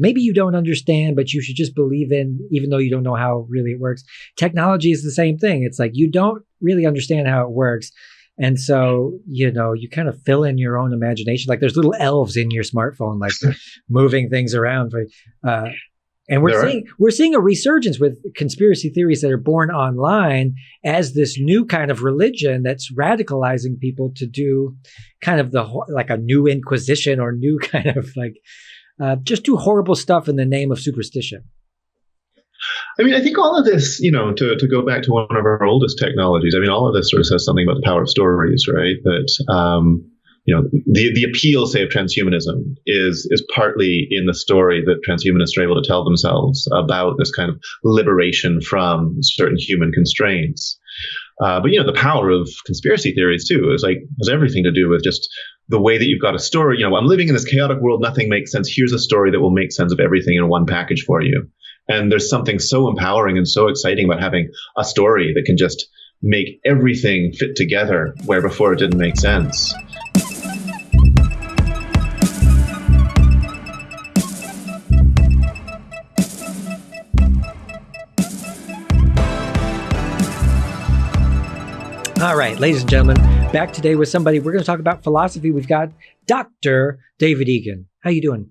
that maybe you don't understand, but you should just believe in, even though you don't know how really it works. Technology is the same thing. It's like you don't really understand how it works. And so, you kind of fill in your own imagination. Like there's little elves in your smartphone, like moving things around. And we're seeing a resurgence with conspiracy theories that are born online as this new kind of religion that's radicalizing people to do kind of like a new inquisition or new kind of like just do horrible stuff in the name of superstition. I mean, I think all of this, to go back to one of our oldest technologies, I mean, all of this sort of says something about the power of stories, right? That, the appeal, say, of transhumanism is partly in the story that transhumanists are able to tell themselves about this kind of liberation from certain human constraints. But the power of conspiracy theories too has everything to do with just the way that you've got a story. I'm living in this chaotic world. Nothing makes sense. Here's a story that will make sense of everything in one package for you. And there's something so empowering and so exciting about having a story that can just make everything fit together where before it didn't make sense. All right, ladies and gentlemen, back today with somebody. We're going to talk about philosophy. We've got Dr. David Egan. How you doing?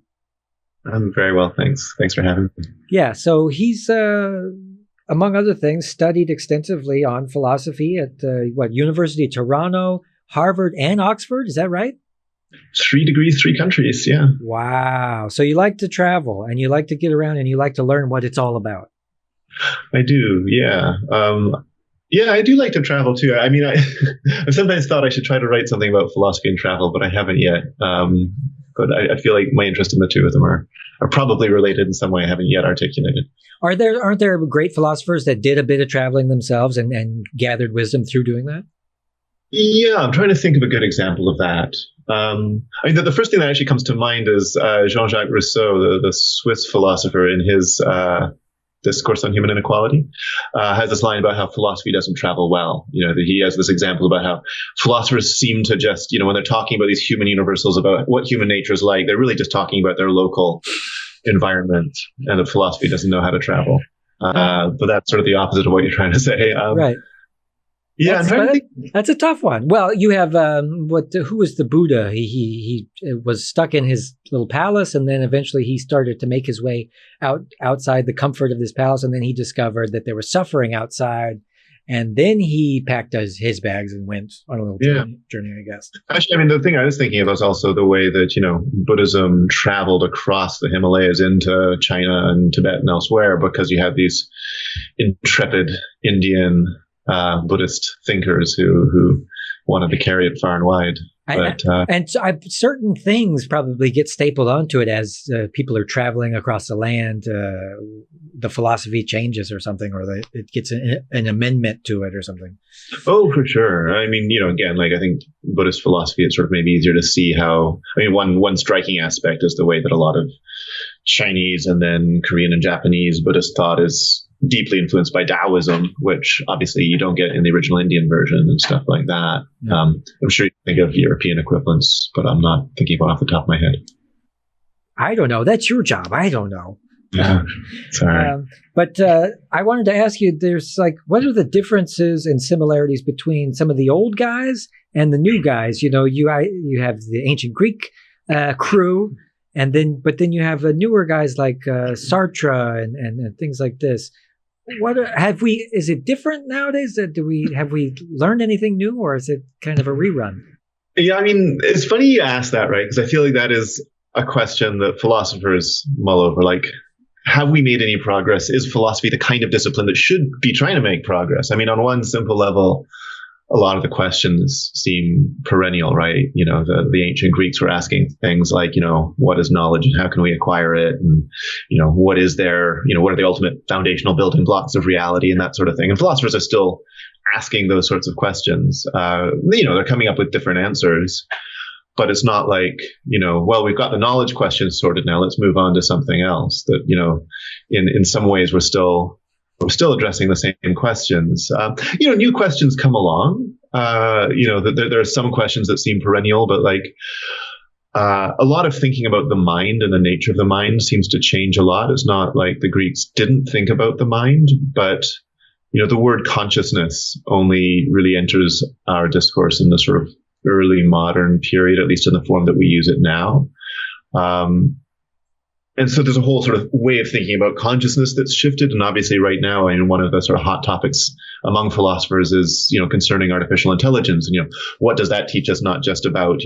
I'm very well, thanks. Thanks for having me. Yeah, so he's, among other things, studied extensively on philosophy at, University of Toronto, Harvard, and Oxford. Is that right? 3 degrees, 3 countries, yeah. Wow. So you like to travel, and you like to get around, and you like to learn what it's all about. I do, yeah. Yeah, I do like to travel too. I mean, I've sometimes thought I should try to write something about philosophy and travel, but I haven't yet. But I feel like my interest in the two of them are probably related in some way I haven't yet articulated. Aren't there great philosophers that did a bit of traveling themselves and gathered wisdom through doing that? Yeah, I'm trying to think of a good example of that. I mean, the first thing that actually comes to mind is Jean-Jacques Rousseau, the Swiss philosopher, in his Discourse on Human Inequality, has this line about how philosophy doesn't travel well. That he has this example about how philosophers seem to just, when they're talking about these human universals, about what human nature is like, they're really just talking about their local environment, and that philosophy doesn't know how to travel. But that's sort of the opposite of what you're trying to say. Right. Yeah, that's a tough one. Well, you have who was the Buddha? He was stuck in his little palace, and then eventually he started to make his way outside the comfort of this palace, and then he discovered that there was suffering outside, and then he packed his bags and went on a little journey, I guess. Actually, I mean, the thing I was thinking of was also the way that Buddhism traveled across the Himalayas into China and Tibet and elsewhere, because you had these intrepid Indian Buddhist thinkers who wanted to carry it far and wide. Certain things probably get stapled onto it as people are traveling across the land. The philosophy changes or something, or it gets an amendment to it or something. Oh, for sure. I mean, again, like I think Buddhist philosophy, it's sort of maybe easier to see how. I mean, one striking aspect is the way that a lot of Chinese and then Korean and Japanese Buddhist thought is deeply influenced by Taoism, which obviously you don't get in the original Indian version and stuff like that. Yeah. I'm sure you think of European equivalents, but I'm not thinking of one off the top of my head. I don't know. That's your job. I don't know. Yeah, sorry. But I wanted to ask you, what are the differences and similarities between some of the old guys and the new guys? You have the ancient Greek crew, but then you have newer guys like Sartre and things like this. Is it different nowadays? Have we learned anything new, or is it kind of a rerun? Yeah, I mean, it's funny you ask that, right? Because I feel like that is a question that philosophers mull over. Like, have we made any progress? Is philosophy the kind of discipline that should be trying to make progress? I mean, on one simple level, a lot of the questions seem perennial, right? The ancient Greeks were asking things like, what is knowledge and how can we acquire it? And, what is there, what are the ultimate foundational building blocks of reality and that sort of thing? And philosophers are still asking those sorts of questions. They're coming up with different answers, but it's not like, well, we've got the knowledge question sorted now, let's move on to something else. That, in some ways we're still addressing the same questions. New questions come along. There are some questions that seem perennial, but like a lot of thinking about the mind and the nature of the mind seems to change a lot. It's not like the Greeks didn't think about the mind, but the word consciousness only really enters our discourse in the sort of early modern period, at least in the form that we use it now. And so there's a whole sort of way of thinking about consciousness that's shifted. And obviously right now, one of the sort of hot topics among philosophers is, concerning artificial intelligence. And, what does that teach us, not just about,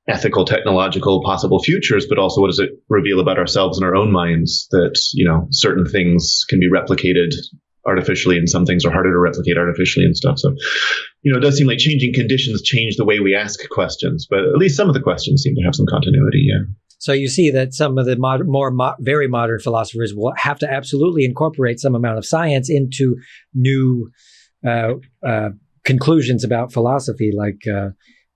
ethical, technological, possible futures, but also what does it reveal about ourselves and our own minds, that, certain things can be replicated artificially and some things are harder to replicate artificially and stuff. So, it does seem like changing conditions change the way we ask questions, but at least some of the questions seem to have some continuity. Yeah. So you see that some of the very modern philosophers will have to absolutely incorporate some amount of science into new conclusions about philosophy, like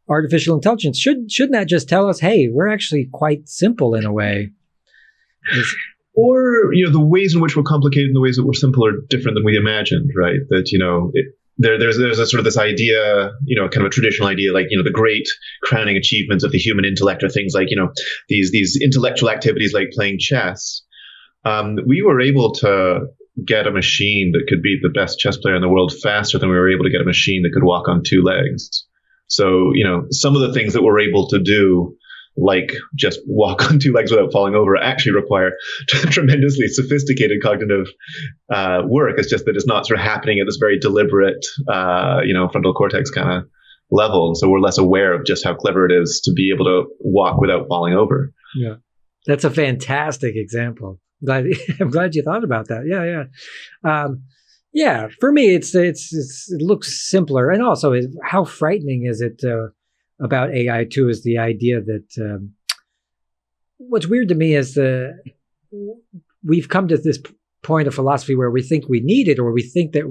artificial intelligence. Shouldn't that just tell us, hey, we're actually quite simple in a way? Or, the ways in which we're complicated and the ways that we're simple are different than we imagined, right? That, there's a sort of this idea, kind of a traditional idea, like, the great crowning achievements of the human intellect are things like, these intellectual activities like playing chess. We were able to get a machine that could beat the best chess player in the world faster than we were able to get a machine that could walk on two legs. So, some of the things that we're able to do, like just walk on two legs without falling over, actually require tremendously sophisticated cognitive work. It's just that it's not sort of happening at this very deliberate, frontal cortex kind of level. And so we're less aware of just how clever it is to be able to walk without falling over. Yeah, that's a fantastic example. I'm glad you thought about that. Yeah. Yeah, for me, it looks simpler, and also how frightening is it about AI too? Is the idea that what's weird to me is we've come to this point of philosophy where we think we need it, or we think that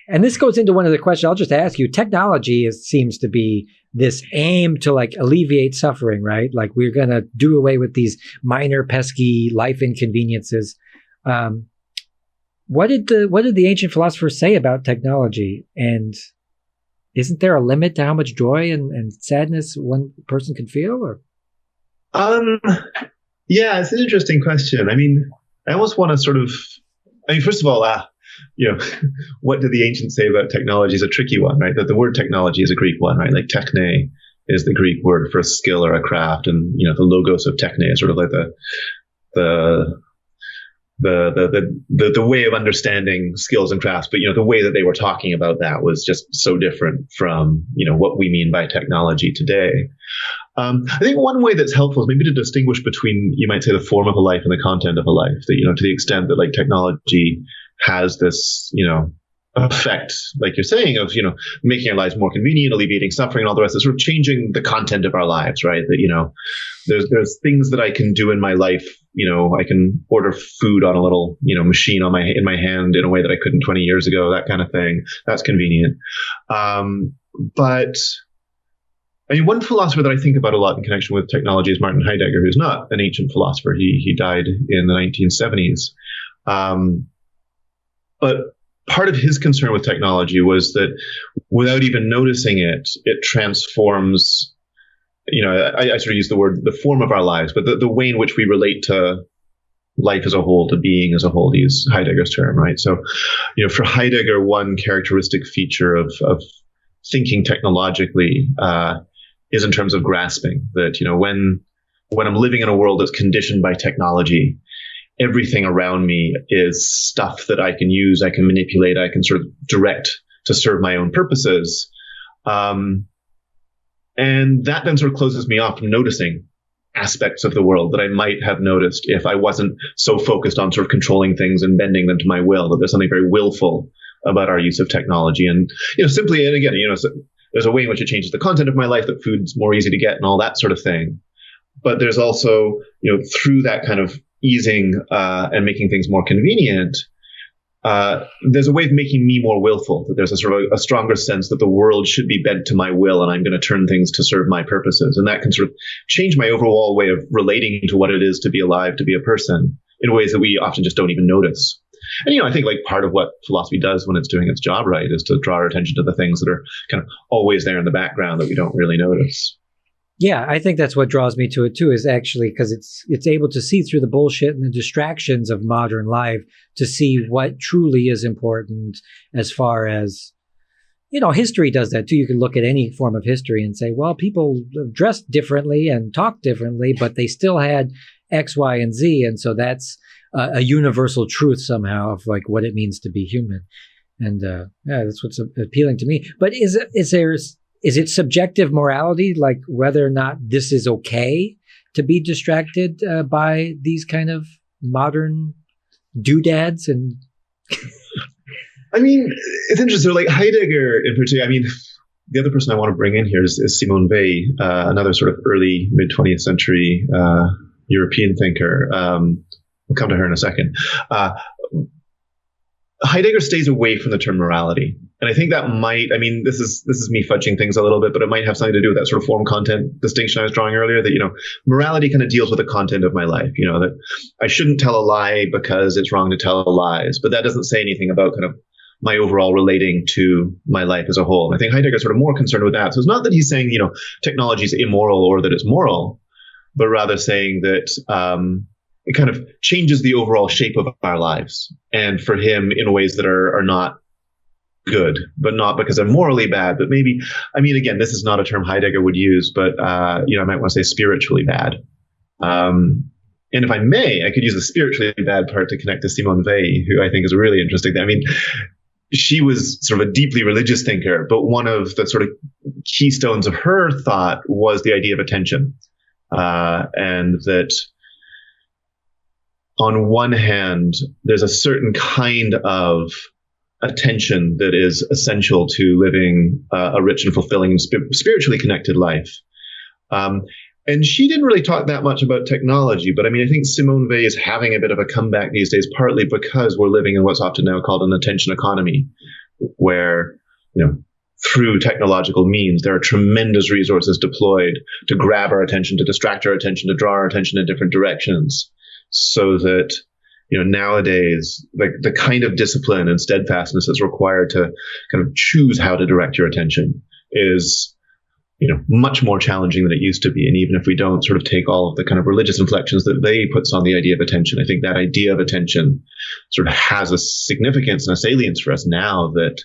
and this goes into one of the questions I'll just ask you. Technology seems to be this aim to like alleviate suffering, right? Like we're going to do away with these minor pesky life inconveniences. What did the ancient philosophers say about technology? And isn't there a limit to how much joy and sadness one person can feel? Or yeah, it's an interesting question. I almost want to sort of, first of all, what did the ancients say about technology is a tricky one, right? That the word technology is a Greek one, right? Like techne is the Greek word for a skill or a craft, and the logos of techne is sort of like the way of understanding skills and crafts, but the way that they were talking about that was just so different from what we mean by technology today. I think one way that's helpful is maybe to distinguish between, you might say, the form of a life and the content of a life. That to the extent that like technology has this effect, like you're saying, of making our lives more convenient, alleviating suffering, and all the rest, is sort of changing the content of our lives, right? That there's things that I can do in my life. I can order food on a little machine in my hand in a way that I couldn't 20 years ago. That kind of thing. That's convenient. But one philosopher that I think about a lot in connection with technology is Martin Heidegger, who's not an ancient philosopher. He died in the 1970s. But part of his concern with technology was that without even noticing it, it transforms, I sort of use the word, the form of our lives, but the way in which we relate to life as a whole, to being as a whole, to use Heidegger's term, right? So, for Heidegger, one characteristic feature of thinking technologically is in terms of grasping. That, when I'm living in a world that's conditioned by technology, everything around me is stuff that I can use, I can manipulate, I can sort of direct to serve my own purposes. And that then sort of closes me off from noticing aspects of the world that I might have noticed if I wasn't so focused on sort of controlling things and bending them to my will. That there's something very willful about our use of technology. And, simply, and again, there's a way in which it changes the content of my life, that food's more easy to get and all that sort of thing. But there's also, through that kind of easing and making things more convenient, there's a way of making me more willful, that there's a sort of a stronger sense that the world should be bent to my will and I'm going to turn things to serve my purposes. And that can sort of change my overall way of relating to what it is to be alive, to be a person, in ways that we often just don't even notice. And, I think like part of what philosophy does when it's doing its job right is to draw our attention to the things that are kind of always there in the background that we don't really notice. Yeah, I think that's what draws me to it too, is actually because it's able to see through the bullshit and the distractions of modern life to see what truly is important as far as, history does that too. You can look at any form of history and say, well, people dressed differently and talked differently, but they still had X, Y, and Z. And so that's a universal truth somehow of like what it means to be human. And yeah, that's what's appealing to me. But is it subjective morality, like whether or not this is okay to be distracted by these kind of modern doodads? And I mean, it's interesting. Like Heidegger in particular, I mean, the other person I want to bring in here is Simone Weil, another sort of early mid-20th century European thinker. We'll come to her in a second. Heidegger stays away from the term morality. And I think that might, I mean, this is me fudging things a little bit, but it might have something to do with that sort of form content distinction I was drawing earlier, that, morality kind of deals with the content of my life, that I shouldn't tell a lie because it's wrong to tell lies, but that doesn't say anything about kind of my overall relating to my life as a whole. And I think Heidegger's sort of more concerned with that. So it's not that he's saying, technology is immoral or that it's moral, but rather saying that, it kind of changes the overall shape of our lives. And for him, in ways that are not good, but not because they're morally bad, but maybe, I mean, again, this is not a term Heidegger would use, but, I might want to say spiritually bad. And if I may, I could use the spiritually bad part to connect to Simone Weil, who I think is a really interesting thing. I mean, she was sort of a deeply religious thinker, but one of the sort of keystones of her thought was the idea of attention. And that, on one hand, there's a certain kind of attention that is essential to living a rich and fulfilling and spiritually connected life. And she didn't really talk that much about technology, but I mean, I think Simone Weil is having a bit of a comeback these days, partly because we're living in what's often now called an attention economy, where, through technological means, there are tremendous resources deployed to grab our attention, to distract our attention, to draw our attention in different directions. So that, nowadays, like the kind of discipline and steadfastness that's required to kind of choose how to direct your attention is, much more challenging than it used to be. And even if we don't sort of take all of the kind of religious inflections that they puts on the idea of attention, I think that idea of attention sort of has a significance and a salience for us now that,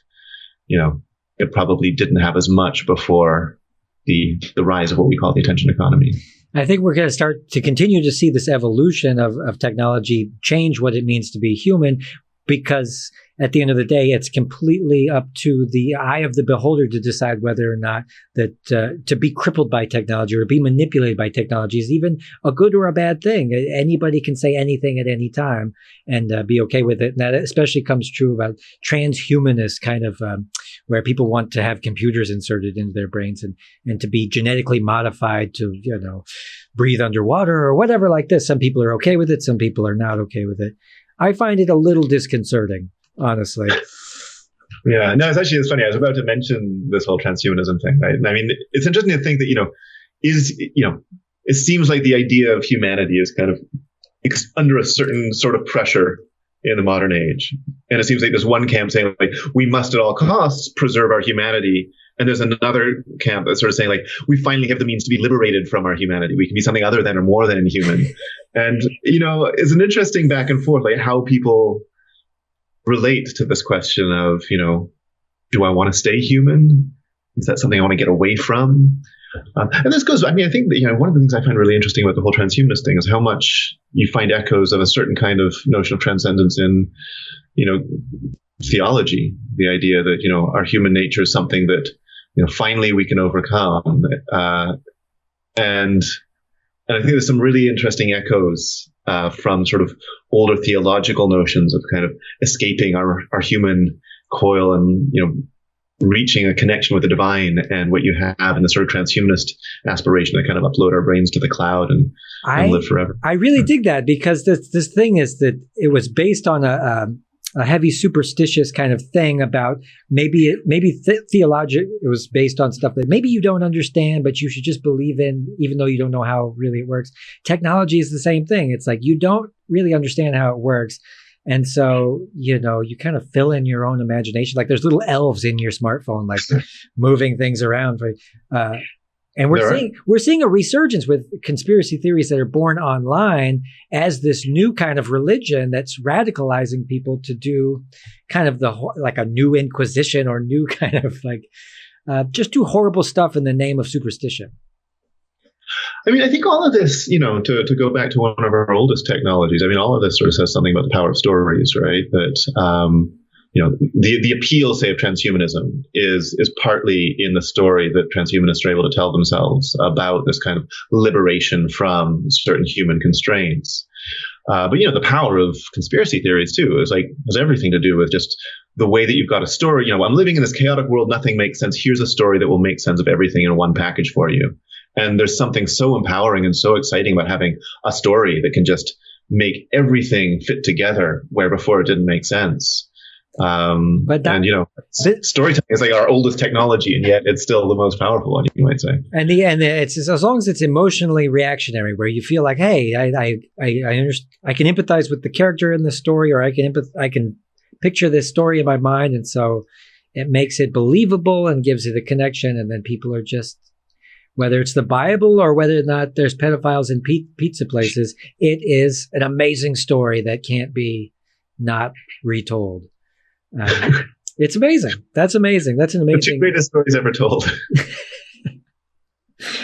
it probably didn't have as much before the rise of what we call the attention economy. I think we're going to start to continue to see this evolution of technology change what it means to be human, because at the end of the day, it's completely up to the eye of the beholder to decide whether or not that to be crippled by technology or to be manipulated by technology is even a good or a bad thing. Anybody can say anything at any time and be okay with it. And that especially comes true about transhumanist kind of where people want to have computers inserted into their brains and to be genetically modified to, breathe underwater or whatever like this. Some people are okay with it. Some people are not okay with it. I find it a little disconcerting, honestly. Yeah, no, it's funny. I was about to mention this whole transhumanism thing, right? I mean, it's interesting to think that, it seems like the idea of humanity is kind of under a certain sort of pressure in the modern age. And it seems like there's one camp saying, like, we must at all costs preserve our humanity. And there's another camp that's sort of saying, like, we finally have the means to be liberated from our humanity. We can be something other than or more than human. And, it's an interesting back and forth, like how people relate to this question of, do I want to stay human? Is that something I want to get away from? And this goes, I mean, I think that, one of the things I find really interesting about the whole transhumanist thing is how much you find echoes of a certain kind of notion of transcendence in, theology, the idea that, our human nature is something that, finally we can overcome. And I think there's some really interesting echoes from sort of older theological notions of kind of escaping our human coil and, reaching a connection with the divine, and what you have in the sort of transhumanist aspiration to kind of upload our brains to the cloud and live forever. I really dig that, because this thing is that it was based on a heavy superstitious kind of thing about maybe theologic. It was based on stuff that maybe you don't understand, but you should just believe in, even though you don't know how really it works. Technology is the same thing. It's like you don't really understand how it works. And so, you kind of fill in your own imagination. Like there's little elves in your smartphone, like moving things around. And we're seeing a resurgence with conspiracy theories that are born online as this new kind of religion that's radicalizing people to do kind of like a new inquisition or new kind of like just do horrible stuff in the name of superstition. I mean, I think all of this, to go back to one of our oldest technologies, I mean, all of this sort of says something about the power of stories, right? That, the appeal, say, of transhumanism is partly in the story that transhumanists are able to tell themselves about this kind of liberation from certain human constraints. But the power of conspiracy theories too has everything to do with just the way that you've got a story. I'm living in this chaotic world, nothing makes sense. Here's a story that will make sense of everything in one package for you. And there's something so empowering and so exciting about having a story that can just make everything fit together where before it didn't make sense. Storytelling is like our oldest technology, and yet it's still the most powerful one, you might say. And it's as long as it's emotionally reactionary, where you feel like, hey, I can empathize with the character in the story, or I can picture this story in my mind, and so it makes it believable and gives it a connection, and then people are just, whether it's the Bible or whether or not there's pedophiles in pizza places, it is an amazing story that can't be not retold. It's amazing. That's amazing. That's an amazing. The two greatest stories ever told.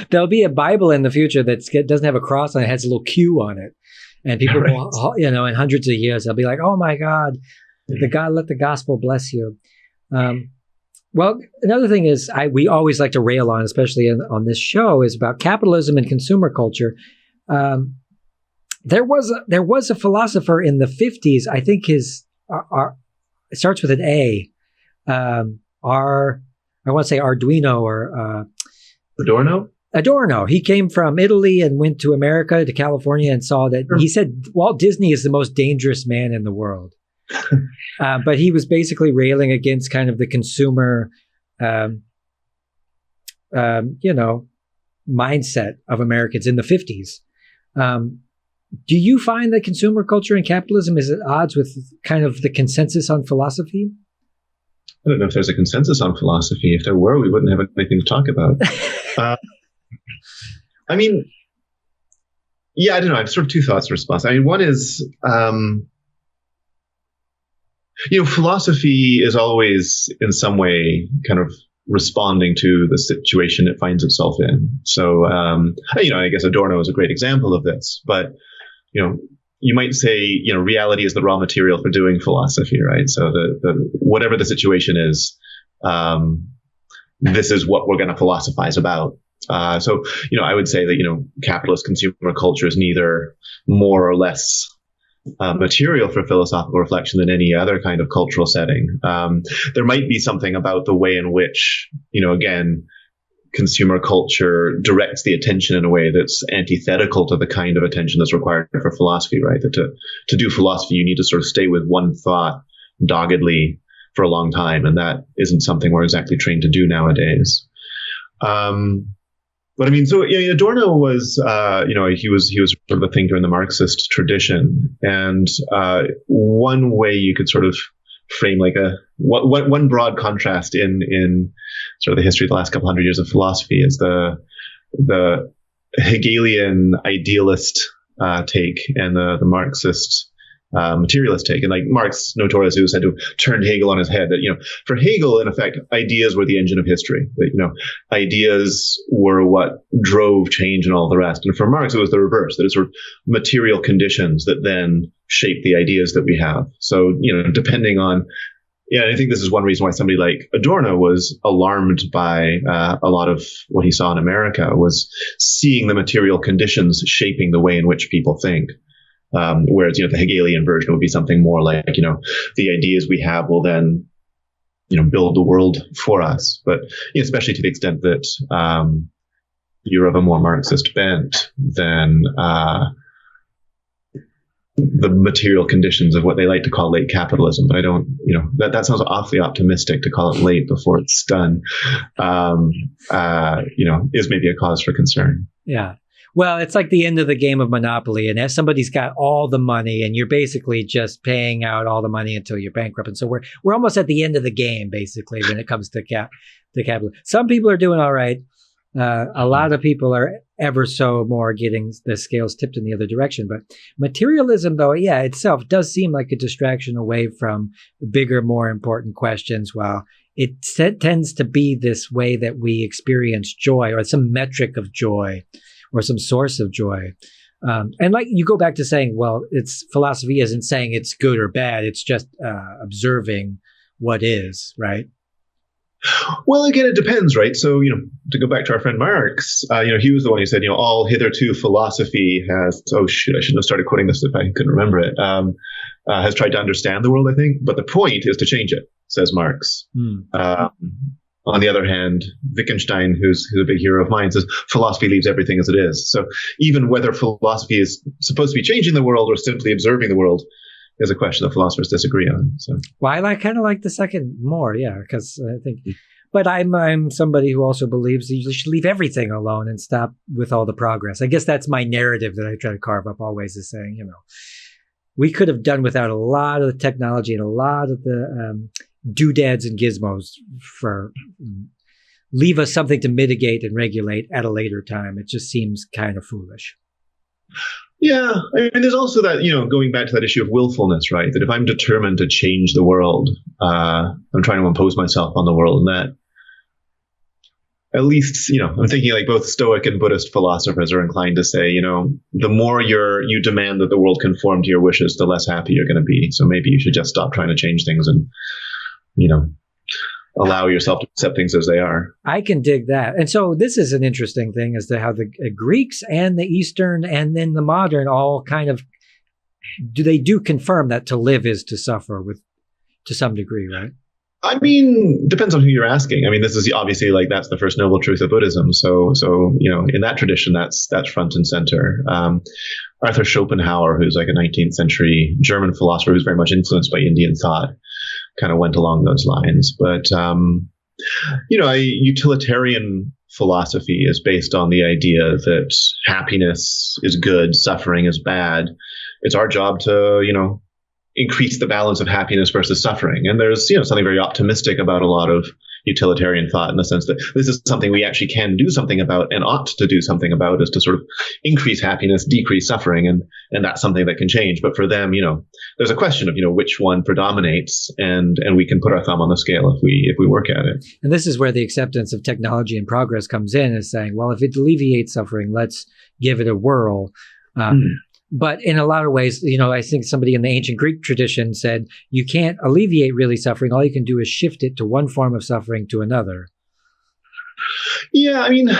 There'll be a Bible in the future that doesn't have a cross on it, has a little Q on it, and people will, in hundreds of years, they'll be like, "Oh my God, let the gospel bless you." Well, another thing is we always like to rail on, especially on this show, is about capitalism and consumer culture. There was a philosopher in the 50s. I think it starts with an A. I want to say Arduino or Adorno. Adorno. He came from Italy and went to America, to California, and saw that. He said Walt Disney is the most dangerous man in the world. But he was basically railing against kind of the consumer, mindset of Americans in the 50s. Do you find that consumer culture and capitalism is at odds with kind of the consensus on philosophy? I don't know if there's a consensus on philosophy. If there were, we wouldn't have anything to talk about. I mean, I don't know. I have sort of two thoughts in response. I mean, one is, philosophy is always in some way kind of responding to the situation it finds itself in. So, I guess Adorno is a great example of this, but, you might say, reality is the raw material for doing philosophy, right? So the whatever the situation is, this is what we're going to philosophize about. So, I would say that, capitalist consumer culture is neither more or less material for philosophical reflection than any other kind of cultural setting. There might be something about the way in which, again, consumer culture directs the attention in a way that's antithetical to the kind of attention that's required for philosophy, right? That to do philosophy, you need to sort of stay with one thought doggedly for a long time, and that isn't something we're exactly trained to do nowadays. But I mean, so Adorno was, he was sort of a thinker in the Marxist tradition, and one way you could sort of frame like one broad contrast in sort of the history of the last couple hundred years of philosophy is the Hegelian idealist take and the Marxist materialist take. And like Marx notoriously was said to have turned Hegel on his head, that, for Hegel, in effect, ideas were the engine of history. That, ideas were what drove change and all the rest. And for Marx, it was the reverse, that it's sort of material conditions that then shape the ideas that we have. So, depending on, I think this is one reason why somebody like Adorno was alarmed by a lot of what he saw in America, was seeing the material conditions shaping the way in which people think. Whereas, the Hegelian version would be something more like, the ideas we have will then, build the world for us. But especially to the extent that you're of a more Marxist bent, then the material conditions of what they like to call late capitalism. But I don't, that sounds awfully optimistic to call it late before it's done, is maybe a cause for concern. Yeah. Well, it's like the end of the game of Monopoly, and as somebody's got all the money, and you're basically just paying out all the money until you're bankrupt. And so we're almost at the end of the game, basically, when it comes to capital. Some people are doing all right. A lot of people are ever so more getting the scales tipped in the other direction. But materialism, though, yeah, itself does seem like a distraction away from bigger, more important questions. While it tends to be this way that we experience joy, or some metric of joy, or some source of joy. And like you go back to saying, well, it's philosophy isn't saying it's good or bad. It's just observing what is, right? Well, again, it depends, right? So, to go back to our friend Marx, he was the one who said, all hitherto philosophy has, I shouldn't have started quoting this if I couldn't remember it, has tried to understand the world, I think. But the point is to change it, says Marx. On the other hand, Wittgenstein, who's a big hero of mine, says philosophy leaves everything as it is. So even whether philosophy is supposed to be changing the world or simply observing the world is a question that philosophers disagree on. So, well, I kind of like the second more, yeah, because I think. But I'm somebody who also believes that you should leave everything alone and stop with all the progress. I guess that's my narrative that I try to carve up always, is saying, we could have done without a lot of the technology and a lot of the doodads and gizmos for leave us something to mitigate and regulate at a later time. It just seems kind of foolish. Yeah, I mean, there's also that, going back to that issue of willfulness, right? That if I'm determined to change the world, I'm trying to impose myself on the world, and that at least, I'm thinking like both Stoic and Buddhist philosophers are inclined to say, the more you demand that the world conform to your wishes, the less happy you're going to be. So maybe you should just stop trying to change things and, allow yourself to accept things as they are. I can dig that. And so this is an interesting thing as to how the Greeks and the Eastern and then the modern all kind of do confirm that to live is to suffer to some degree, right? I mean, depends on who you're asking. I mean, this is obviously that's the first noble truth of Buddhism. So in that tradition, that's front and center. Arthur Schopenhauer, who's like a 19th century German philosopher who's very much influenced by Indian thought, kind of went along those lines. But, a utilitarian philosophy is based on the idea that happiness is good, suffering is bad. It's our job to, increase the balance of happiness versus suffering. And there's, something very optimistic about a lot of utilitarian thought in the sense that this is something we actually can do something about and ought to do something about, is to sort of increase happiness, decrease suffering. And that's something that can change. But for them, there's a question of, which one predominates, and we can put our thumb on the scale if we work at it. And this is where the acceptance of technology and progress comes in, is saying, well, if it alleviates suffering, let's give it a whirl. But in a lot of ways, I think somebody in the ancient Greek tradition said, you can't alleviate really suffering. All you can do is shift it to one form of suffering to another. Yeah, I mean,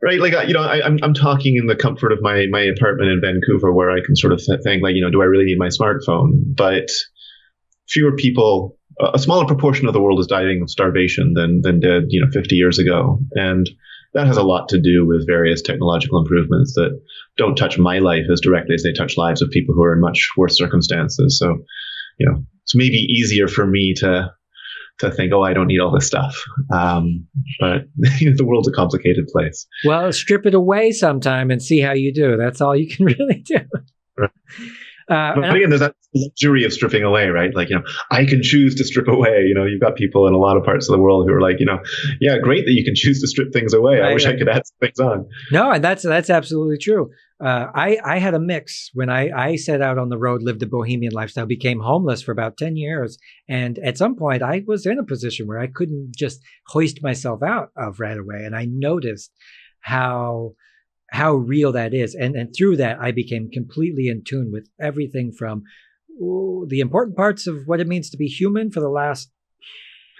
right. Like, I'm talking in the comfort of my apartment in Vancouver, where I can sort of think like, do I really need my smartphone? But fewer people, a smaller proportion of the world is dying of starvation than did, 50 years ago. And that has a lot to do with various technological improvements that don't touch my life as directly as they touch lives of people who are in much worse circumstances. So, it's maybe easier for me to think, I don't need all this stuff. But the world's a complicated place. Well, strip it away sometime and see how you do. That's all you can really do. Right. But again, there's that luxury of stripping away, right? Like, I can choose to strip away. You've got people in a lot of parts of the world who are like, yeah, great that you can choose to strip things away. I wish I could add some things on. No, and that's absolutely true. I had a mix when I set out on the road, lived a bohemian lifestyle, became homeless for about 10 years. And at some point I was in a position where I couldn't just hoist myself out of right away. And I noticed how real that is. And through that, I became completely in tune with everything from the important parts of what it means to be human for the last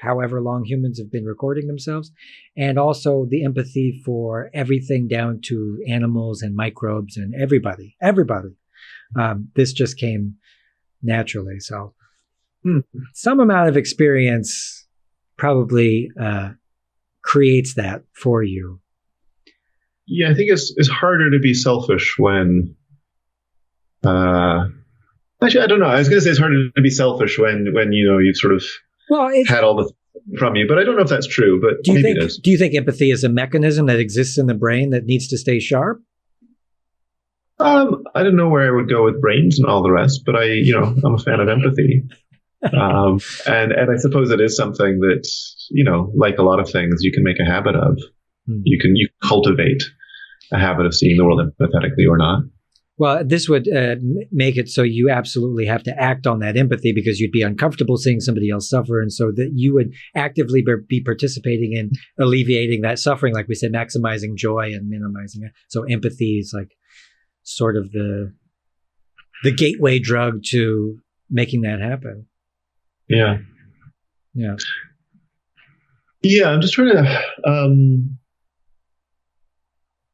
however long humans have been recording themselves, and also the empathy for everything down to animals and microbes and everybody. This just came naturally. So some amount of experience probably creates that for you. Yeah, I think it's harder to be selfish when. Actually, I don't know. I was going to say it's harder to be selfish when you've sort of had all the from you, but I don't know if that's true. But maybe it is. Do you think empathy is a mechanism that exists in the brain that needs to stay sharp? I don't know where I would go with brains and all the rest, but I'm a fan of empathy, and I suppose it is something that like a lot of things you can make a habit of. You cultivate a habit of seeing the world empathetically or not. Well, this would make it so you absolutely have to act on that empathy because you'd be uncomfortable seeing somebody else suffer. And so that you would actively be participating in alleviating that suffering, like we said, maximizing joy and minimizing it. So empathy is like sort of the gateway drug to making that happen. Yeah. Yeah. Yeah, I'm just trying to...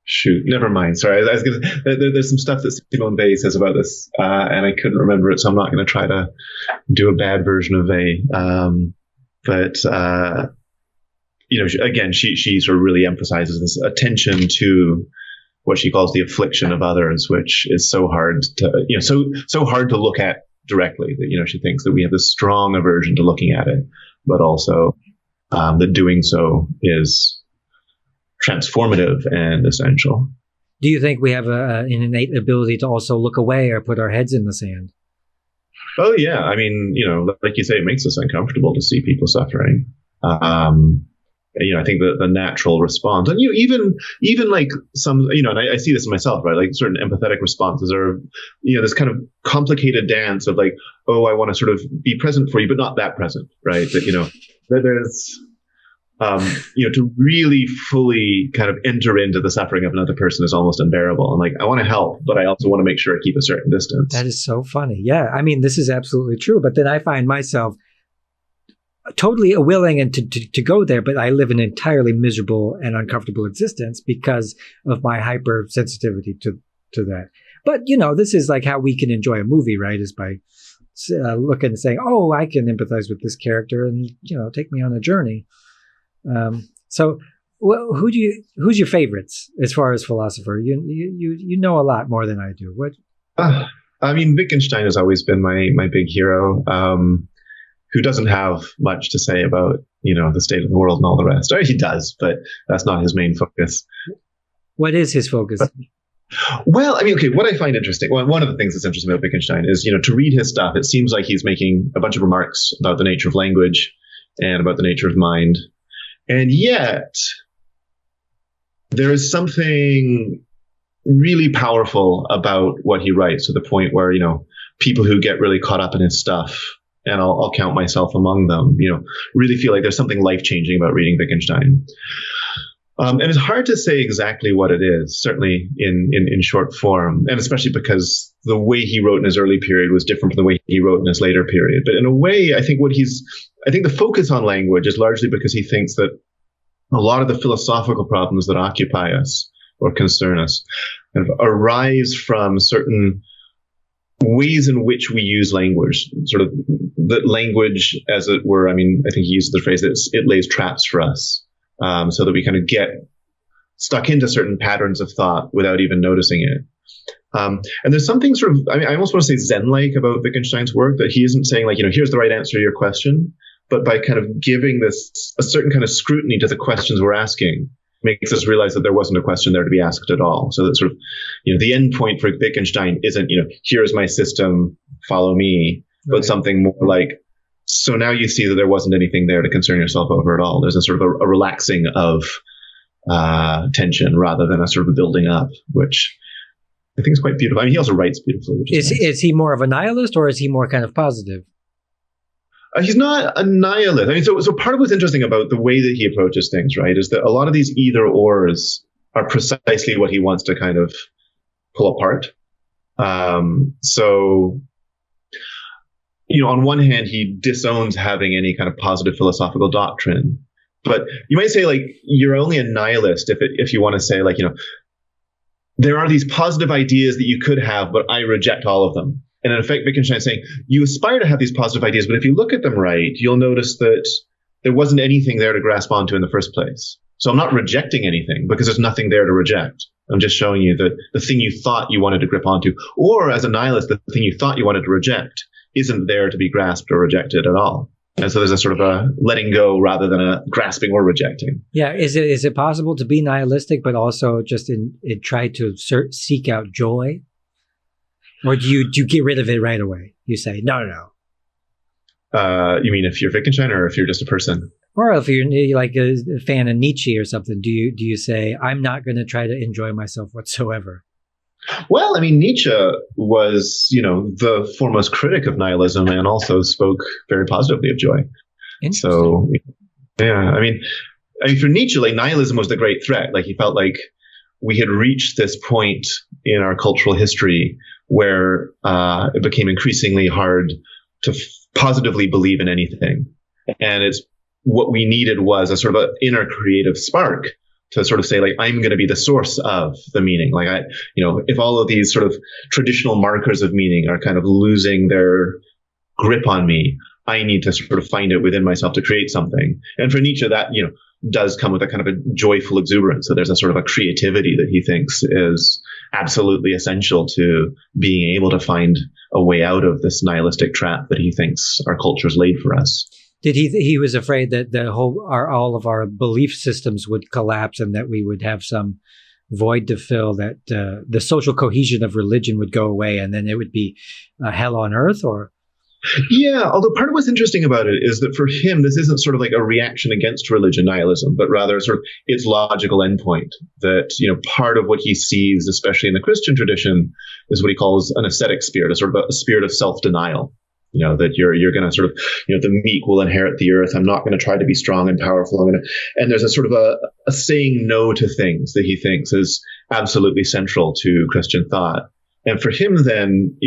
Shoot, never mind. Sorry, I was gonna. There's some stuff that Simone Weil says about this, and I couldn't remember it, so I'm not going to try to do a bad version of Weil. Again, she sort of really emphasizes this attention to what she calls the affliction of others, which is so hard to, so hard to look at directly. That she thinks that we have this strong aversion to looking at it, but also that doing so is transformative and essential. Do you think we have an innate ability to also look away or put our heads in the sand? Oh yeah, I mean, like you say, it makes us uncomfortable to see people suffering. I think the natural response, and even like some, and I see this in myself, right? Like certain empathetic responses are, this kind of complicated dance of like, oh, I want to sort of be present for you, but not that present, right? That that there's to really fully kind of enter into the suffering of another person is almost unbearable. I'm like, I want to help, but I also want to make sure I keep a certain distance. That is so funny. Yeah. I mean, this is absolutely true. But then I find myself totally willing and to go there, but I live an entirely miserable and uncomfortable existence because of my hypersensitivity to that. But, this is like how we can enjoy a movie, right? Is by looking and saying, oh, I can empathize with this character and, take me on a journey. So who's your favorites as far as philosopher? You know a lot more than I do. What? I mean, Wittgenstein has always been my big hero, who doesn't have much to say about, the state of the world and all the rest. Or he does, but that's not his main focus. What is his focus? Well, I mean, okay, what I find interesting, one of the things that's interesting about Wittgenstein is, to read his stuff, it seems like he's making a bunch of remarks about the nature of language and about the nature of mind. And yet, there is something really powerful about what he writes to the point where, people who get really caught up in his stuff, and I'll count myself among them, really feel like there's something life-changing about reading Wittgenstein. And it's hard to say exactly what it is, certainly in short form, and especially because the way he wrote in his early period was different from the way he wrote in his later period. But in a way, I think the focus on language is largely because he thinks that a lot of the philosophical problems that occupy us or concern us kind of arise from certain ways in which we use language, sort of the language, as it were. I mean, I think he uses the phrase that it lays traps for us, so that we kind of get stuck into certain patterns of thought without even noticing it. And there's something sort of, I almost want to say Zen-like about Wittgenstein's work, that he isn't saying like, here's the right answer to your question, but by kind of giving this a certain kind of scrutiny to the questions we're asking, makes us realize that there wasn't a question there to be asked at all. So that sort of, the end point for Wittgenstein isn't, here's my system, follow me, but something more like, so now you see that there wasn't anything there to concern yourself over at all. There's a sort of a relaxing of tension rather than a sort of building up, which I think is quite beautiful. I mean, he also writes beautifully. Is he more of a nihilist or is he more kind of positive? He's not a nihilist. I mean, so part of what's interesting about the way that he approaches things, right, is that a lot of these either ors are precisely what he wants to kind of pull apart. So, on one hand, he disowns having any kind of positive philosophical doctrine, but you might say like you're only a nihilist if you want to say like, there are these positive ideas that you could have, but I reject all of them. And in effect, Wittgenstein is saying, you aspire to have these positive ideas, but if you look at them right, you'll notice that there wasn't anything there to grasp onto in the first place. So I'm not rejecting anything because there's nothing there to reject. I'm just showing you that the thing you thought you wanted to grip onto, or as a nihilist, the thing you thought you wanted to reject isn't there to be grasped or rejected at all. And so there's a sort of a letting go rather than a grasping or rejecting. Yeah. Is it possible to be nihilistic, but also just try to seek out joy? Or do you get rid of it right away? You say, no. You mean if you're Wittgenstein or if you're just a person? Or if you're like a fan of Nietzsche or something, do you say, I'm not going to try to enjoy myself whatsoever? Well, I mean, Nietzsche was, the foremost critic of nihilism and also spoke very positively of joy. Interesting. So, yeah, I mean, for Nietzsche, like, nihilism was the great threat. Like, he felt like we had reached this point in our cultural history where it became increasingly hard to positively believe in anything. And what we needed was a sort of an inner creative spark to sort of say, like, I'm going to be the source of the meaning. Like, if all of these sort of traditional markers of meaning are kind of losing their grip on me, I need to sort of find it within myself to create something. And for Nietzsche, that, does come with a kind of a joyful exuberance. So there's a sort of a creativity that he thinks is absolutely essential to being able to find a way out of this nihilistic trap that he thinks our culture's laid for us. Did he was afraid that all of our belief systems would collapse and that we would have some void to fill, that the social cohesion of religion would go away and then it would be hell on earth? Or yeah, although part of what's interesting about it is that for him, this isn't sort of like a reaction against religion nihilism, but rather sort of its logical endpoint. That, part of what he sees, especially in the Christian tradition, is what he calls an ascetic spirit, a sort of a spirit of self-denial. That you're going to sort of, the meek will inherit the earth. I'm not going to try to be strong and powerful. And there's a sort of a saying no to things that he thinks is absolutely central to Christian thought. And for him, then,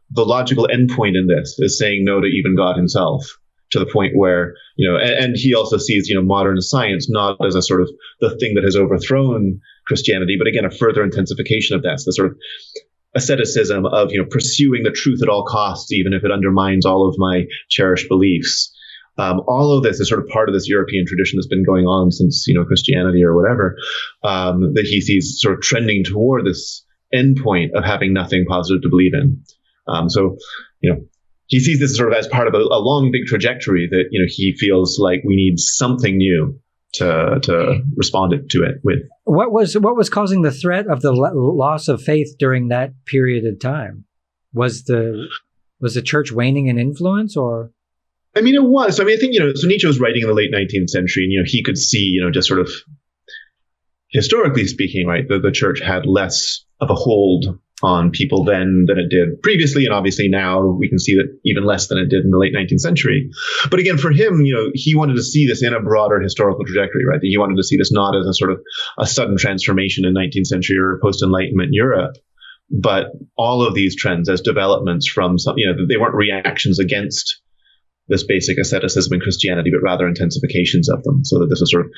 the logical endpoint in this is saying no to even God himself, to the point where, and he also sees, modern science not as a sort of the thing that has overthrown Christianity, but again, a further intensification of that. So the sort of asceticism of, pursuing the truth at all costs, even if it undermines all of my cherished beliefs. All of this is sort of part of this European tradition that's been going on since, Christianity or whatever, that he sees sort of trending toward this endpoint of having nothing positive to believe in. So, he sees this sort of as part of a long, big trajectory that, he feels like we need something new to respond to it with. What was causing the threat of the loss of faith during that period of time? Was the church waning in influence, or? I mean, it was. I mean, I think, so Nietzsche was writing in the late 19th century, and, he could see, just sort of historically speaking, right, the church had less of a hold on people then than it did previously. And obviously now we can see that even less than it did in the late 19th century. But again, for him, he wanted to see this in a broader historical trajectory, right? That he wanted to see this not as a sort of a sudden transformation in 19th century or post-Enlightenment Europe, but all of these trends as developments from some, they weren't reactions against this basic asceticism in Christianity, but rather intensifications of them, so that this is sort of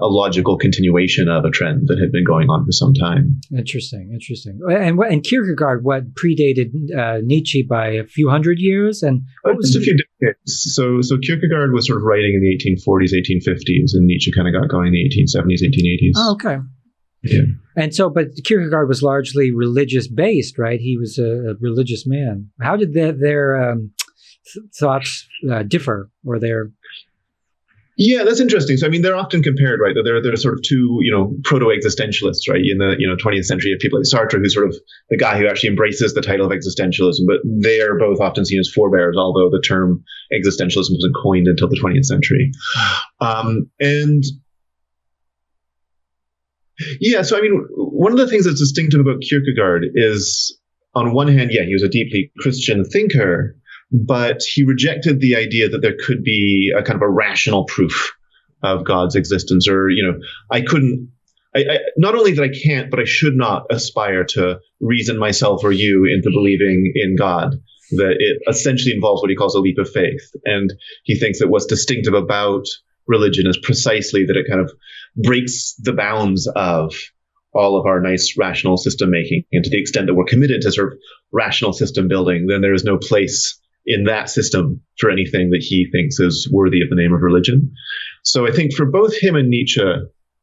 a logical continuation of a trend that had been going on for some time. Interesting. And Kierkegaard, predated Nietzsche by a few hundred years? And just a few decades. So Kierkegaard was sort of writing in the 1840s, 1850s, and Nietzsche kind of got going in the 1870s, 1880s. Oh, okay. Yeah. And so, but Kierkegaard was largely religious based, right? He was a religious man. How did their thoughts differ, or their? Yeah, that's interesting. So, I mean, they're often compared, right? They're sort of two, proto-existentialists, right? In the, 20th century, you have people like Sartre, who's sort of the guy who actually embraces the title of existentialism, but they are both often seen as forebears, although the term existentialism wasn't coined until the 20th century. And yeah, so, I mean, one of the things that's distinctive about Kierkegaard is, on one hand, yeah, he was a deeply Christian thinker, but he rejected the idea that there could be a kind of a rational proof of God's existence, or, I not only that I can't, but I should not aspire to reason myself or you into believing in God, that it essentially involves what he calls a leap of faith. And he thinks that what's distinctive about religion is precisely that it kind of breaks the bounds of all of our nice rational system making. And to the extent that we're committed to sort of rational system building, then there is no place in that system for anything that he thinks is worthy of the name of religion. So I think for both him and Nietzsche,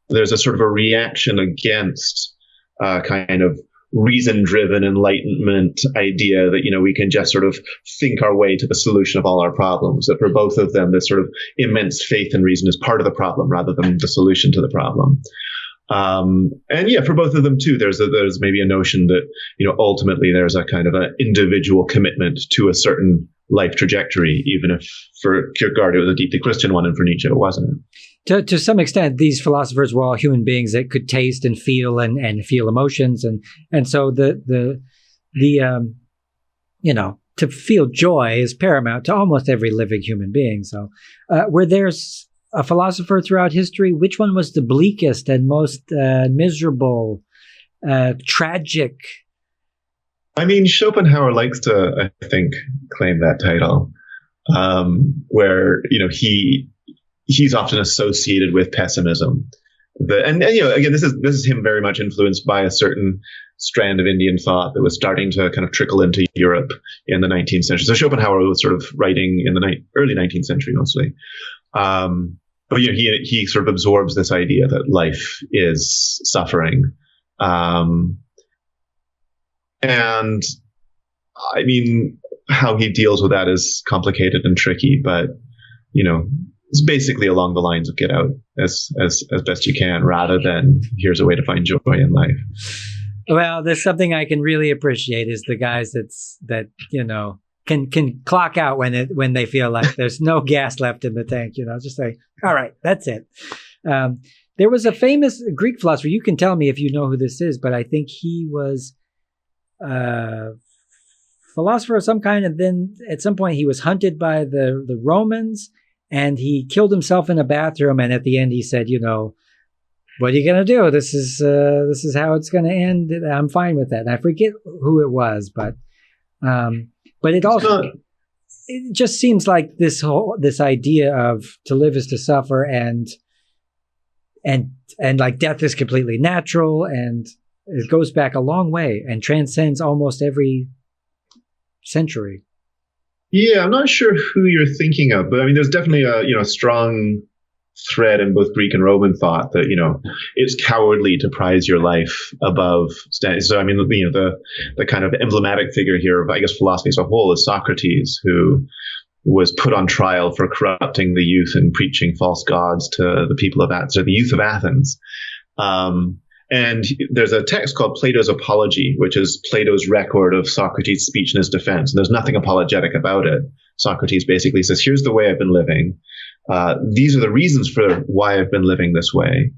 there's a sort of a reaction against kind of reason-driven enlightenment idea that, we can just sort of think our way to the solution of all our problems. That for both of them, this sort of immense faith in reason is part of the problem rather than the solution to the problem. And yeah, for both of them too, there's maybe a notion that, ultimately there's a kind of an individual commitment to a certain life trajectory, even if for Kierkegaard it was a deeply Christian one and for Nietzsche it wasn't. To some extent, these philosophers were all human beings that could taste and feel feel emotions, and so the to feel joy is paramount to almost every living human being. So, were there a philosopher throughout history? Which one was the bleakest and most miserable, tragic? I mean, Schopenhauer likes to, I think, claim that title, where he's often associated with pessimism. And again, this is him very much influenced by a certain strand of Indian thought that was starting to kind of trickle into Europe in the 19th century. So Schopenhauer was sort of writing in the early 19th century mostly. But he sort of absorbs this idea that life is suffering. And I mean, how he deals with that is complicated and tricky, but it's basically along the lines of get out as best you can, rather than here's a way to find joy in life. Well, there's something I can really appreciate is the guys that can clock out when they feel like there's no gas left in the tank. Just say, all right, that's it. There was a famous Greek philosopher. You can tell me if you know who this is, but I think he was a philosopher of some kind, and then at some point he was hunted by the Romans. And he killed himself in a bathroom. And at the end, he said, what are you going to do? This is how it's going to end. I'm fine with that. And I forget who it was, but it also, it just seems like this idea of to live is to suffer and like death is completely natural. And it goes back a long way and transcends almost every century. Yeah, I'm not sure who you're thinking of, but I mean, there's definitely a strong thread in both Greek and Roman thought that it's cowardly to prize your life above standards. So I mean, the kind of emblematic figure here of, I guess, philosophy as a whole is Socrates, who was put on trial for corrupting the youth and preaching false gods to the people of Athens, or the youth of Athens. And there's a text called Plato's Apology, which is Plato's record of Socrates' speech in his defense. And there's nothing apologetic about it. Socrates basically says, here's the way I've been living. These are the reasons for why I've been living this way.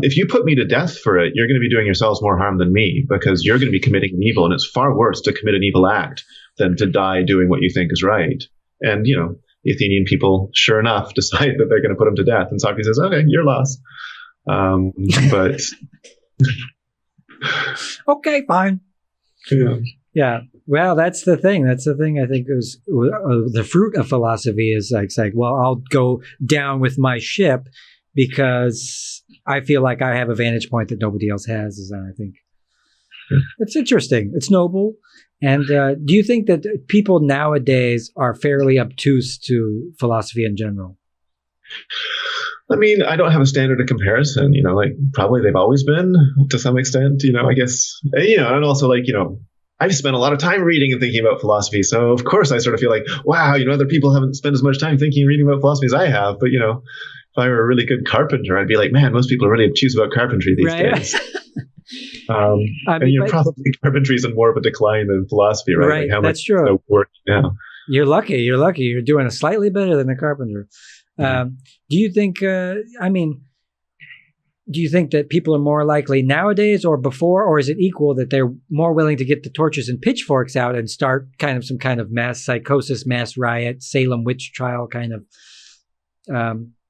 If you put me to death for it, you're going to be doing yourselves more harm than me, because you're going to be committing an evil. And it's far worse to commit an evil act than to die doing what you think is right. And, the Athenian people, sure enough, decide that they're going to put him to death. And Socrates says, okay, your loss. But okay, fine. Yeah. Well, that's the thing. I think is the fruit of philosophy is like, well, I'll go down with my ship because I feel like I have a vantage point that nobody else has. I think it's interesting. It's noble. And do you think that people nowadays are fairly obtuse to philosophy in general? I mean, I don't have a standard of comparison, probably they've always been to some extent, I guess, and also I've spent a lot of time reading and thinking about philosophy. So of course I sort of feel like, wow, other people haven't spent as much time thinking and reading about philosophy as I have. But, if I were a really good carpenter, I'd be like, man, most people are really obtuse about carpentry these days. Probably carpentry is in more of a decline than philosophy, right? Right, like that's true. Work now. You're lucky. You're doing slightly better than a carpenter. Do you think, do you think that people are more likely nowadays or before, or is it equal that they're more willing to get the torches and pitchforks out and start some kind of mass psychosis, mass riot, Salem witch trial kind of,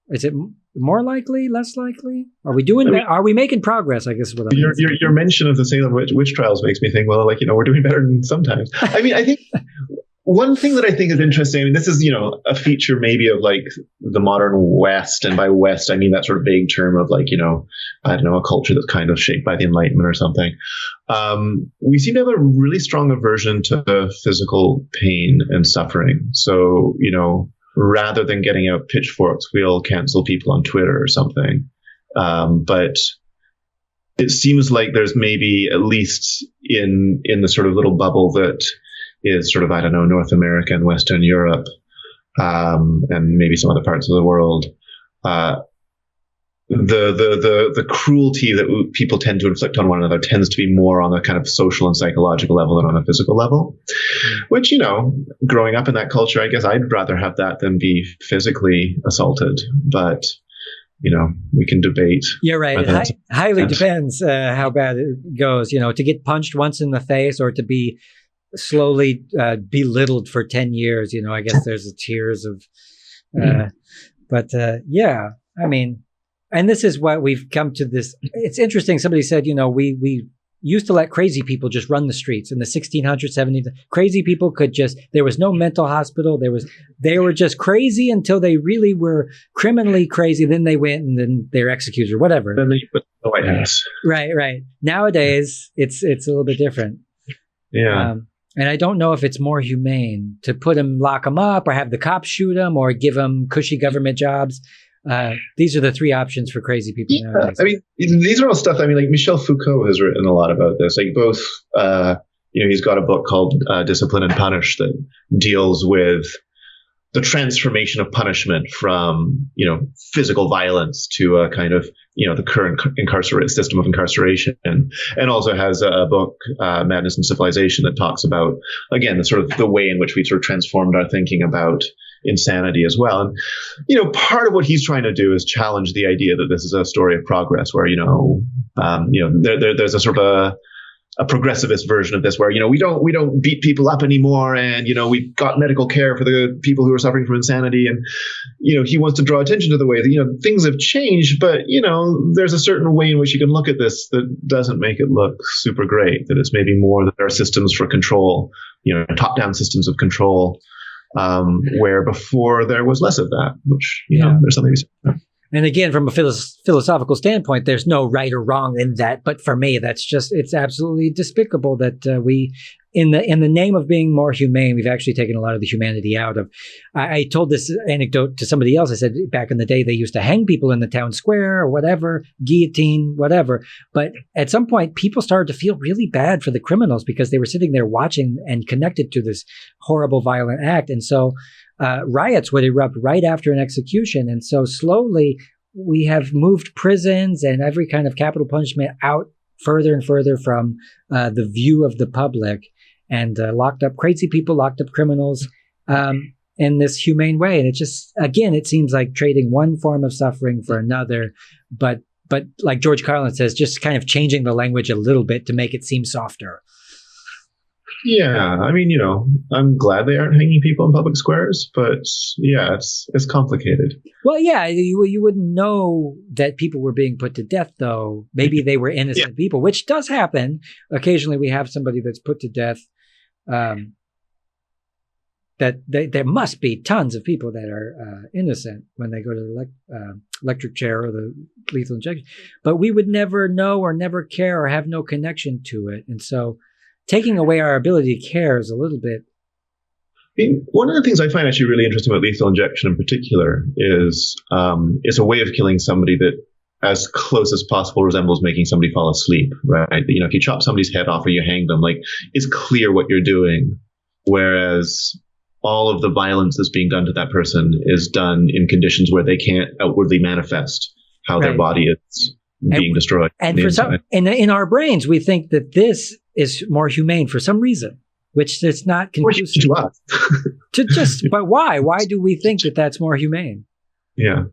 is it more likely, less likely? Are we doing that? Are we making progress? I guess is what I'm your mention of the Salem witch trials makes me think, well, we're doing better than sometimes. I mean, I think one thing that I think is interesting, this is, a feature maybe of the modern West, and by West, I mean that sort of vague term of I don't know, a culture that's kind of shaped by the Enlightenment or something. We seem to have a really strong aversion to physical pain and suffering. So, rather than getting out pitchforks, we'll cancel people on Twitter or something. But it seems like there's maybe, at least in the sort of little bubble that is sort of, I don't know, North America and Western Europe, and maybe some other parts of the world, the cruelty that people tend to inflict on one another tends to be more on a kind of social and psychological level than on a physical level, which, you know, growing up in that culture, I guess I'd rather have that than be physically assaulted. But, you know, we can debate. You're right. It highly depends how bad it goes, you know, to get punched once in the face or to be slowly belittled for 10 years. You know, I guess there's the tiers of, yeah, I mean, and this is what we've come to this. It's interesting. Somebody said, you know, we used to let crazy people just run the streets in the 1600s, 1700s. Crazy people could just, there was no mental hospital. They were just crazy until they really were criminally crazy. Then they went and then they're executed or whatever. Then they put the White House. Right. Nowadays, it's a little bit different. Yeah. And I don't know if it's more humane to lock them up or have the cops shoot them or give them cushy government jobs. These are the three options for crazy people nowadays. I mean, these are all stuff. I mean, like Michel Foucault has written a lot about this. Like both, you know, he's got a book called Discipline and Punish that deals with the transformation of punishment from, you know, physical violence to a kind of, you know, the current system of incarceration, and also has a book, Madness and Civilization, that talks about, again, the sort of the way in which we sort of transformed our thinking about insanity as well. And, you know, part of what he's trying to do is challenge the idea that this is a story of progress where, there's a sort of a progressivist version of this where, you know, we don't beat people up anymore, and, you know, we've got medical care for the people who are suffering from insanity. And, you know, he wants to draw attention to the way that, you know, things have changed, but, you know, there's a certain way in which you can look at this that doesn't make it look super great, that it's maybe more that there are systems for control, you know, top-down systems of control, where before there was less of that, which, you know, there's something to say. And again, from a philosophical standpoint, there's no right or wrong in that. But for me, it's absolutely despicable that we, in the name of being more humane, we've actually taken a lot of the humanity out of. I told this anecdote to somebody else. I said, back in the day, they used to hang people in the town square or whatever, guillotine, whatever. But at some point, people started to feel really bad for the criminals because they were sitting there watching and connected to this horrible, violent act. And so riots would erupt right after an execution. And so slowly we have moved prisons and every kind of capital punishment out further and further from the view of the public, and locked up crazy people, locked up criminals in this humane way. And it just, again, it seems like trading one form of suffering for another, but like George Carlin says, just kind of changing the language a little bit to make it seem softer. Yeah, I mean, you know, I'm glad they aren't hanging people in public squares, but yeah, it's complicated. Well, yeah, you wouldn't know that people were being put to death, though. Maybe they were innocent people, which does happen. Occasionally, we have somebody that's put to death. There must be tons of people that are innocent when they go to the electric chair or the lethal injection, but we would never know or never care or have no connection to it, and so taking away our ability to care is a little bit. I mean, one of the things I find actually really interesting about lethal injection in particular is it's a way of killing somebody that, as close as possible, resembles making somebody fall asleep, right? You know, if you chop somebody's head off or you hang them, like, it's clear what you're doing. Whereas all of the violence that's being done to that person is done in conditions where they can't outwardly manifest how their body is being destroyed. And for some, in our brains, we think that this is more humane for some reason, which is not conclusive to us. But why? Why do we think that that's more humane? Yeah.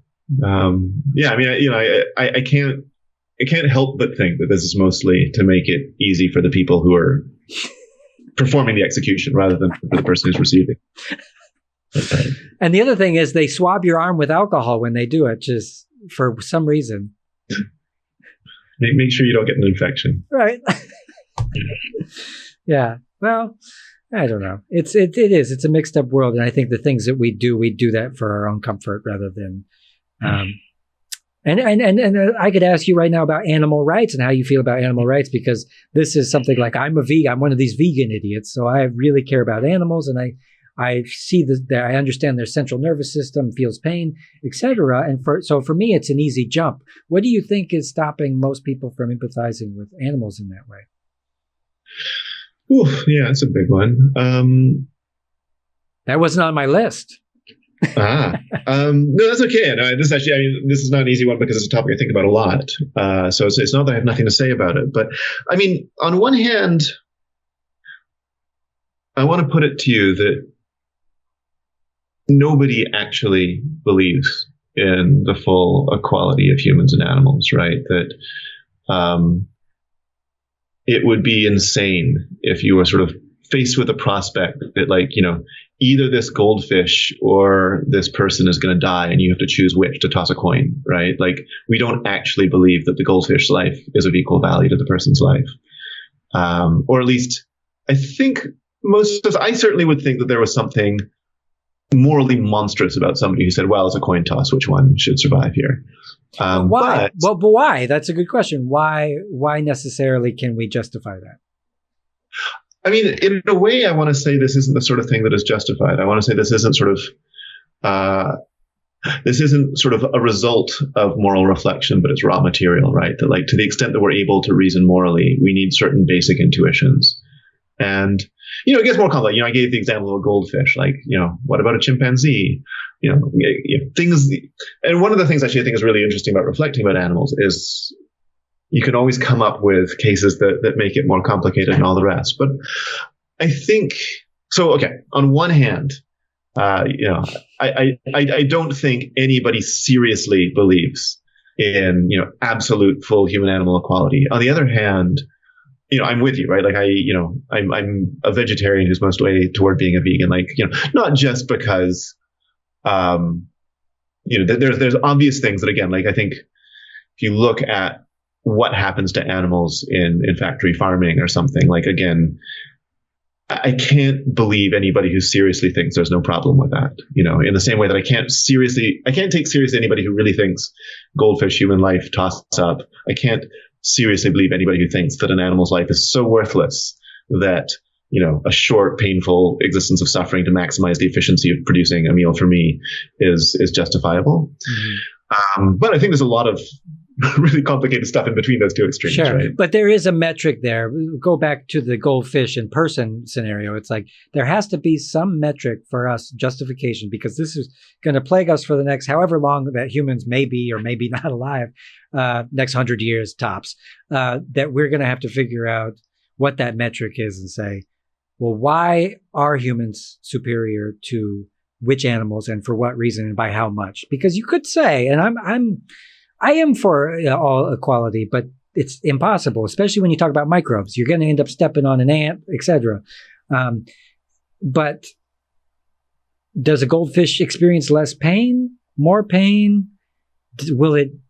I mean, you know, I can't help but think that this is mostly to make it easy for the people who are performing the execution rather than for the person who's receiving. And the other thing is they swab your arm with alcohol when they do it, just for some reason. Make sure you don't get an infection. Right. Yeah. Well, I don't know. It's a mixed up world. And I think the things that we do that for our own comfort rather than, and I could ask you right now about animal rights and how you feel about animal rights, because this is something like, I'm a vegan. I'm one of these vegan idiots. So I really care about animals, and I see that I understand their central nervous system, feels pain, etc. And so for me, it's an easy jump. What do you think is stopping most people from empathizing with animals in that way? Ooh, yeah, that's a big one. That wasn't on my list. No, that's okay. No, this actually, I mean, this is not an easy one because it's a topic I think about a lot. So it's not that I have nothing to say about it, but I mean, on one hand, I want to put it to you that nobody actually believes in the full equality of humans and animals, right? That it would be insane if you were sort of faced with a prospect that, like, you know, either this goldfish or this person is going to die and you have to choose which to toss a coin, right? Like, we don't actually believe that the goldfish's life is of equal value to the person's life. Or at least I think I certainly would think that there was something morally monstrous about somebody who said, well, it's a coin toss, which one should survive here? Why? But why? That's a good question. Why necessarily can we justify that? I mean, in a way, I want to say this isn't the sort of thing that is justified. I want to say this isn't sort of a result of moral reflection, but it's raw material, right? That, like, to the extent that we're able to reason morally, we need certain basic intuitions. And, you know, it gets more complex. You know, I gave the example of a goldfish. Like, you know, what about a chimpanzee? You know, things. And one of the things actually I think is really interesting about reflecting about animals is you can always come up with cases that make it more complicated and all the rest. But I think so. Okay, on one hand, you know, I don't think anybody seriously believes in, you know, absolute full human animal equality. On the other hand, you know, I'm with you, right? Like, I'm a vegetarian who's most way toward being a vegan. Like, you know, not just because, you know, there's obvious things that, again, like, I think if you look at what happens to animals in factory farming or something, like, again, I can't believe anybody who seriously thinks there's no problem with that. You know, in the same way that I can't take seriously anybody who really thinks goldfish human life toss up. I can't seriously believe anybody who thinks that an animal's life is so worthless that, you know, a short, painful existence of suffering to maximize the efficiency of producing a meal for me is justifiable. Mm-hmm. But I think there's a lot of really complicated stuff in between those two extremes. Sure. Right? But there is a metric there. Go back to the goldfish in person scenario. It's like there has to be some metric for us, justification, because this is going to plague us for the next however long that humans may be or may be not alive, next 100 years tops, that we're going to have to figure out what that metric is and say, well, why are humans superior to which animals and for what reason and by how much? Because you could say, and I am for all equality, but it's impossible, especially when you talk about microbes. You're going to end up stepping on an ant, etc. But does a goldfish experience less pain, more pain?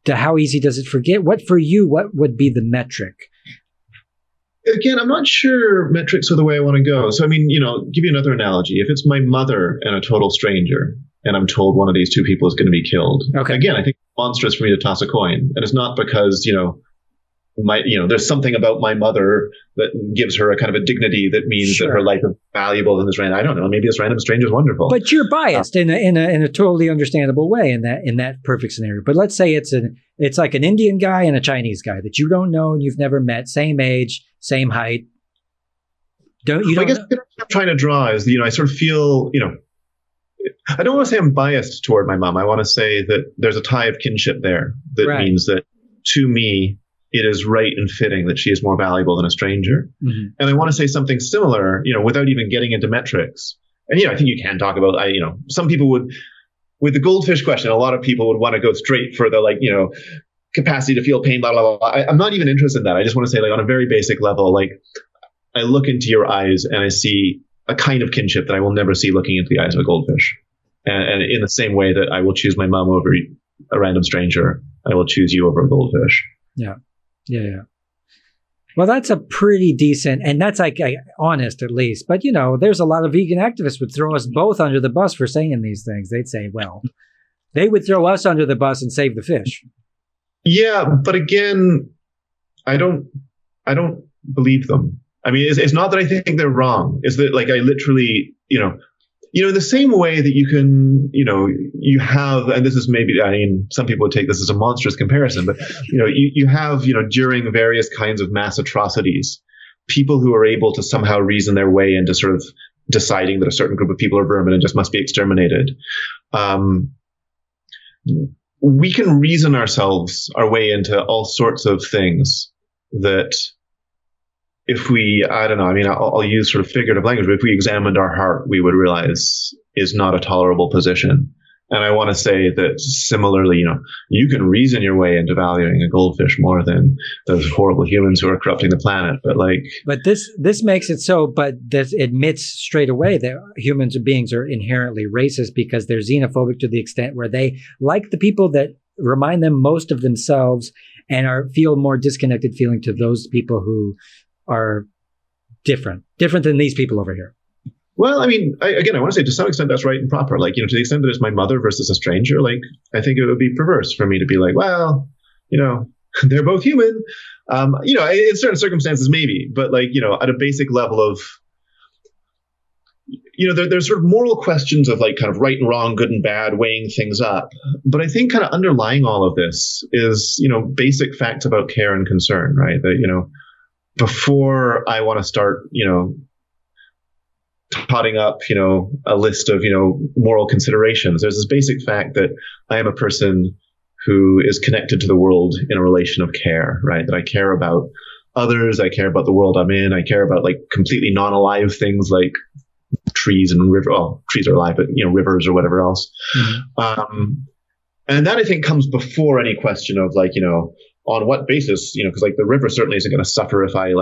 How easy does it forget? What would be the metric? Again, I'm not sure metrics are the way I want to go. So, I mean, you know, give you another analogy. If it's my mother and a total stranger, and I'm told one of these two people is going to be killed. Okay. Again, I think it's monstrous for me to toss a coin. And it's not because, you know, there's something about my mother that gives her a kind of a dignity that means that her life is valuable than this random. I don't know. Maybe this random stranger is wonderful. But you're biased in a totally understandable way in that perfect scenario. But let's say it's like an Indian guy and a Chinese guy that you don't know and you've never met, same age, same height. I guess what I'm trying to draw is, you know, I sort of feel, you know, I don't want to say I'm biased toward my mom. I want to say that there's a tie of kinship there that means that to me, it is right and fitting that she is more valuable than a stranger. Mm-hmm. And I want to say something similar, you know, without even getting into metrics. And, you know, I think you can talk about, you know, some people would, with the goldfish question, a lot of people would want to go straight for the, like, you know, capacity to feel pain, blah, blah, blah. I'm not even interested in that. I just want to say, like, on a very basic level, like, I look into your eyes and I see a kind of kinship that I will never see looking into the eyes of a goldfish. And in the same way that I will choose my mom over a random stranger, I will choose you over a goldfish. Yeah. Well, that's a pretty decent, and that's like honest at least. But, you know, there's a lot of vegan activists would throw us both under the bus for saying these things. They'd say, well, they would throw us under the bus and save the fish. Yeah, but again, I don't believe them. I mean, it's not that I think they're wrong. It's that, like, I literally, you know, the same way that you can, you know, you have, and this is maybe, I mean, some people would take this as a monstrous comparison, but, you know, you have, you know, during various kinds of mass atrocities, people who are able to somehow reason their way into sort of deciding that a certain group of people are vermin and just must be exterminated. We can reason our way into all sorts of things that if we, I don't know, I mean, I'll use sort of figurative language, but if we examined our heart, we would realize is not a tolerable position. And I want to say that similarly, you can reason your way into valuing a goldfish more than those horrible humans who are corrupting the planet. But this makes it so, but this admits straight away that humans and beings are inherently racist because they're xenophobic to the extent where they like the people that remind them most of themselves and feel more disconnected feeling to those people who are different than these people over here. Well, I mean, I want to say to some extent that's right and proper. To the extent that it's my mother versus a stranger, I think it would be perverse for me to be like, well, they're both human. In certain circumstances, maybe, but at a basic level of, there's sort of moral questions of kind of right and wrong, good and bad, weighing things up. But I think kind of underlying all of this is, basic facts about care and concern, right? That, before I want to start, totting up, a list of, moral considerations, there's this basic fact that I am a person who is connected to the world in a relation of care, right? That I care about others. I care about the world I'm in. I care about completely non-alive things like trees and river. Well, trees are alive, but rivers or whatever else. Mm-hmm. And that I think comes before any question of on what basis, because the river certainly isn't going to suffer if I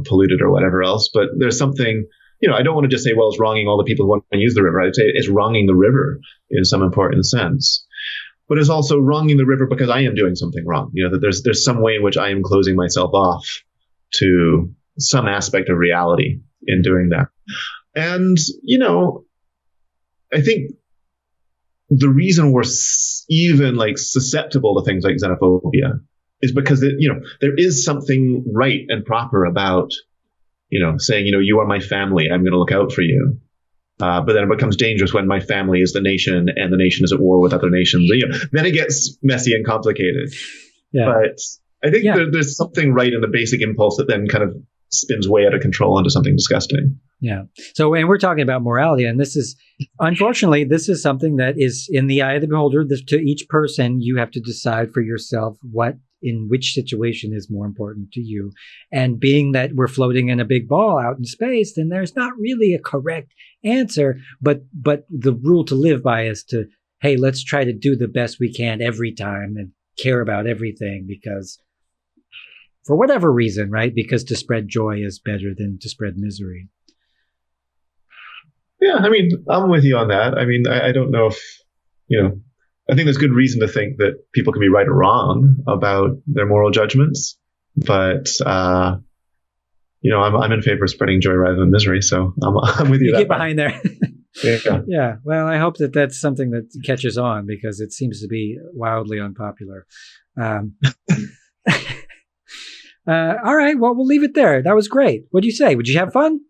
pollute it or whatever else. But there's something, I don't want to just say, well, it's wronging all the people who want to use the river. I'd say it's wronging the river in some important sense. But it's also wronging the river because I am doing something wrong. That there's some way in which I am closing myself off to some aspect of reality in doing that. And, I think the reason we're even susceptible to things like xenophobia is because, there is something right and proper about, saying, you are my family, I'm going to look out for you. But then it becomes dangerous when my family is the nation and the nation is at war with other nations. Then it gets messy and complicated. Yeah. But I think there's something right in the basic impulse that then kind of spins way out of control into something disgusting. Yeah. So, and we're talking about morality, and unfortunately, this is something that is in the eye of the beholder. To each person, you have to decide for yourself in which situation is more important to you. And being that we're floating in a big ball out in space, then there's not really a correct answer, but the rule to live by is to, hey, let's try to do the best we can every time and care about everything because for whatever reason, right? Because to spread joy is better than to spread misery. Yeah, I mean, I'm with you on that. I mean, I don't know if, I think there's good reason to think that people can be right or wrong about their moral judgments. But, I'm in favor of spreading joy rather than misery. So I'm with you. You get behind there. Yeah. Yeah. Well, I hope that that's something that catches on because it seems to be wildly unpopular. All right. Well, we'll leave it there. That was great. What do you say? Would you have fun?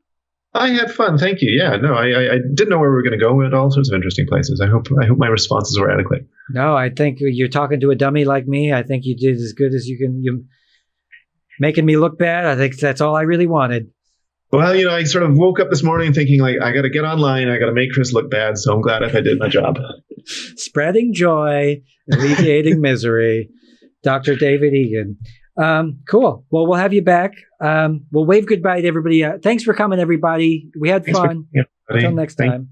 I had fun. Thank you. Yeah, no, I didn't know where we were going to go at all sorts of interesting places. I hope my responses were adequate. No, I think you're talking to a dummy like me. I think you did as good as you can. You're making me look bad. I think that's all I really wanted. Well, I sort of woke up this morning thinking I got to get online. I got to make Chris look bad. So I'm glad if I did my job. Spreading joy, alleviating misery. Dr. David Egan. Cool. Well, we'll have you back. We'll wave goodbye to everybody. Thanks for coming, everybody. We had fun. Until next time.